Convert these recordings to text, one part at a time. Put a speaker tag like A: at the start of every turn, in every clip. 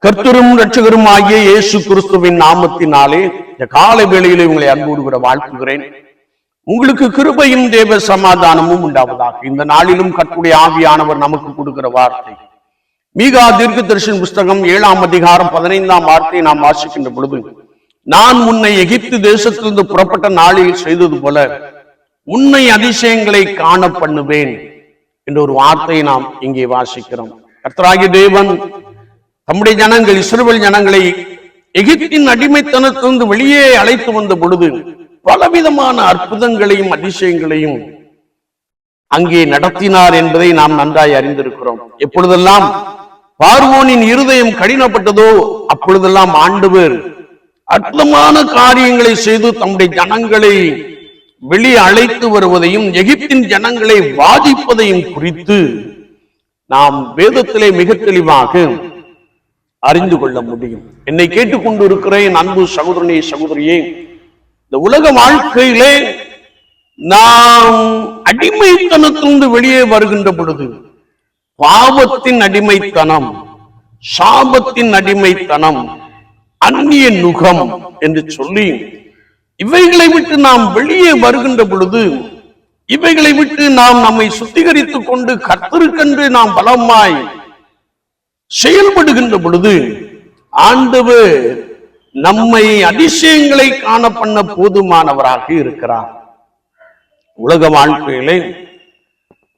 A: கர்த்தரும் இரட்சகரும் ஆகிய இயேசு கிறிஸ்துவின் நாமத்தினாலே இந்த காலை வேளையிலே உங்களை அன்போடு கூட வாழ்த்துகிறேன். உங்களுக்கு கிருபையும் தேவ சமாதானமும் உண்டாவதாக. இந்த நாளிலும் கர்த்தருடைய ஆவியானவர் நமக்கு கொடுக்கிற வார்த்தை மீகா தீர்க்கதரிசன புஸ்தகம் 7ஆம் அதிகாரம் 15ஆம் வார்த்தையை நாம் வாசிக்கின்ற பொழுது, நான் உன்னை எகிப்து தேசத்திலிருந்து புறப்பட்ட நாளில் செய்தது போல உன்னை அதிசயங்களை காண பண்ணுவேன் என்ற ஒரு வார்த்தையை நாம் இங்கே வாசிக்கிறோம். கர்த்தராகிய தேவன் தம்முடைய ஜனங்கள் இஸ்ரவேல் ஜனங்களை எகிப்தின் அடிமைத்தனத்திலிருந்து வெளியே அழைத்து வந்த பொழுது பலவிதமான அற்புதங்களையும் அதிசயங்களையும் அங்கே நடத்தினார் என்பதை நாம் நன்றாய் அறிந்திருக்கிறோம். எப்பொழுதெல்லாம் பார்வோனின் இருதயம் கடினப்பட்டதோ அப்பொழுதெல்லாம் ஆண்டவர் அற்புதமான காரியங்களை செய்து தம்முடைய ஜனங்களை வெளியே அழைத்து வருவதையும் எகிப்தின் ஜனங்களை வாதிப்பதையும் குறித்து நாம் வேதத்திலே மிக தெளிவாக அறிந்து கொள்ள முடியும். என்னை கேட்டுக்கொண்டு இருக்கிற என் அன்பு சகோதரனே சகோதரியே, இந்த உலக வாழ்க்கையிலே நாம் அடிமைத்தனத்திலிருந்து வெளியே வருகின்ற பொழுது பாவத்தின் அடிமைத்தனம், சாபத்தின் அடிமைத்தனம், அந்நிய நுகம் என்று சொல்லி இவைகளை விட்டு நாம் வெளியே வருகின்ற பொழுது, இவைகளை விட்டு நாம் நம்மை சுத்திகரித்துக் கொண்டு கர்த்தருக்கென்று நாம் பலமாய் செயல்படுகின்ற பொழுது ஆண்டவர் நம்மை அதிசயங்களை காண பண்ண போதுமானவராக இருக்கிறார். உலக வாழ்க்கையிலே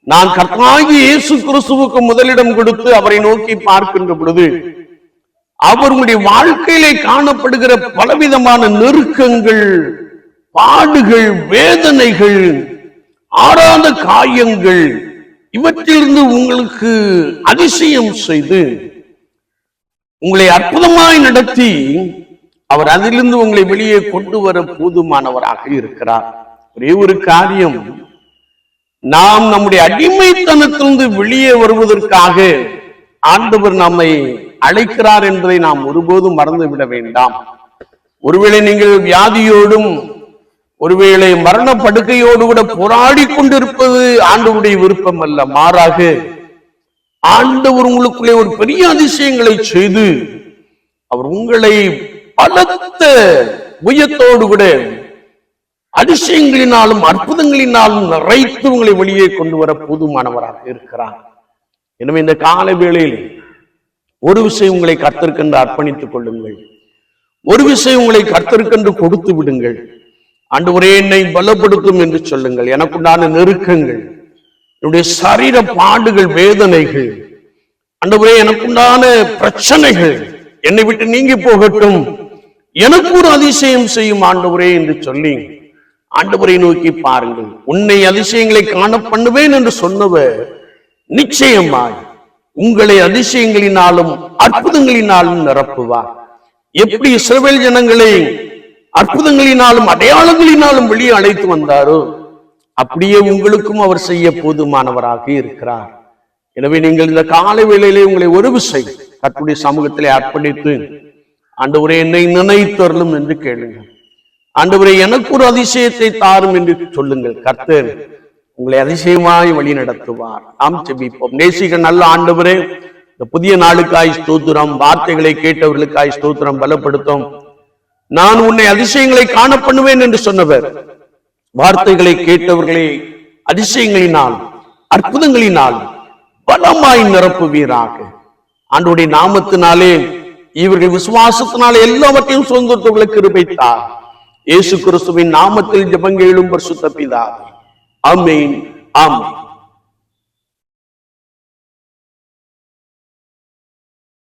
A: நான் கர்த்தராகிய இயேசு கிறிஸ்துவுக்கு முதலிடம் கொடுத்து அவரை நோக்கி பார்க்கின்ற பொழுது அவர்களுடைய வாழ்க்கையிலே காணப்படுகிற பலவிதமான நெருக்கங்கள், பாடுகள், வேதனைகள், ஆறாத காயங்கள், இவற்றிலிருந்து உங்களுக்கு அதிசயம் செய்து உங்களை அற்புதமாய் நடத்தி அவர் அதிலிருந்து உங்களை வெளியே கொண்டு வர போதுமானவராக இருக்கிறார். ஒரே ஒரு காரியம், நாம் நம்முடைய அடிமைத்தனத்திலிருந்து வெளியே வருவதற்காக ஆண்டவர் நம்மை அழைக்கிறார் என்பதை நாம் ஒருபோதும் மறந்துவிட வேண்டாம். ஒருவேளை நீங்கள் வியாதியோடும் ஒருவேளை மரண படுக்கையோடு கூட போராடி கொண்டிருப்பது ஆண்டவருடைய விருப்பம் அல்ல. மாறாக ஆண்டவர் உங்களுக்குள்ளே ஒரு பெரிய அதிசயங்களை செய்து அவர் உங்களை பலத்த உயரத்தோடு கூட அதிசயங்களினாலும் அற்புதங்களினாலும் நிறைத்து உங்களை வெளியே கொண்டு வர போதுமானவராக இருக்கிறார். எனவே இந்த கால வேளையில் ஒரு விஷயம் உங்களை கர்த்தருக்கென்று அர்ப்பணித்துக் கொள்ளுங்கள். ஒரு விஷயம் உங்களை கர்த்தருக்கென்று கொடுத்து விடுங்கள். ஆண்டவரே என்னை பலப்படுத்தும் என்று சொல்லுங்கள். எனக்குண்டான நெருக்கங்கள், என்னுடைய சரீர பாடுகள், வேதனைகள், ஆண்டவரே எனக்குண்டான பிரச்சனைகள் என்னை விட்டு நீங்கி போகட்டும், எனக்கு ஒரு அதிசயம் செய்யும் ஆண்டவரே என்று சொல்லி ஆண்டவரை நோக்கி பாருங்கள். உன்னை அதிசயங்களை காண பண்ணுவேன் என்று சொன்னவர் நிச்சயமாய் உங்களை அதிசயங்களினாலும் அற்புதங்களினாலும் நிரப்புவார். எப்படி இஸ்ரவேல் ஜனங்களை அற்புதங்களினாலும் அடையாளங்களினாலும் வெளியே அழைத்து வந்தாரோ அப்படியே உங்களுக்கும் அவர் செய்ய போதுமானவராக இருக்கிறார். எனவே நீங்கள் இந்த காலை வேளையிலே உங்களை ஒரு விஷயம் கர்த்தருடைய சமூகத்திலே அர்ப்பணித்து, ஆண்டவரே என்னை நினைத்தருளும் என்று கேளுங்கள். ஆண்டவரே எனக்கு ஒரு அதிசயத்தை தாரும் என்று சொல்லுங்கள். கர்த்தர் உங்களை அதிசயமாய் வழி நடத்துவார். நாம் ஜெபிப்போம். நேசிக்க நல்ல ஆண்டவரே, இந்த புதிய நாளுக்காய் ஸ்தோத்திரம், வார்த்தைகளை கேட்டவர்களுக்காய் ஸ்தோத்திரம், பலப்படுத்தும். நான் உன்னை அதிசயங்களை காண பண்ணுவேன் என்று சொன்னவர் வார்த்தைகளை கேட்டவர்களை அதிசயங்களினால் அற்புதங்களினால் பலமாய் நிரப்புவீராக. ஆண்டவருடைய நாமத்தினாலே இவர்கள் விசுவாசத்தினாலே எல்லாவற்றையும் சொந்தத்துவர்களுக்கு கிருபைத்தார். இயேசு கிறிஸ்துவின் நாமத்தில் ஜெபங்கள் எழும் பரிசுத்த பிதாவே. ஆமென், ஆமென்.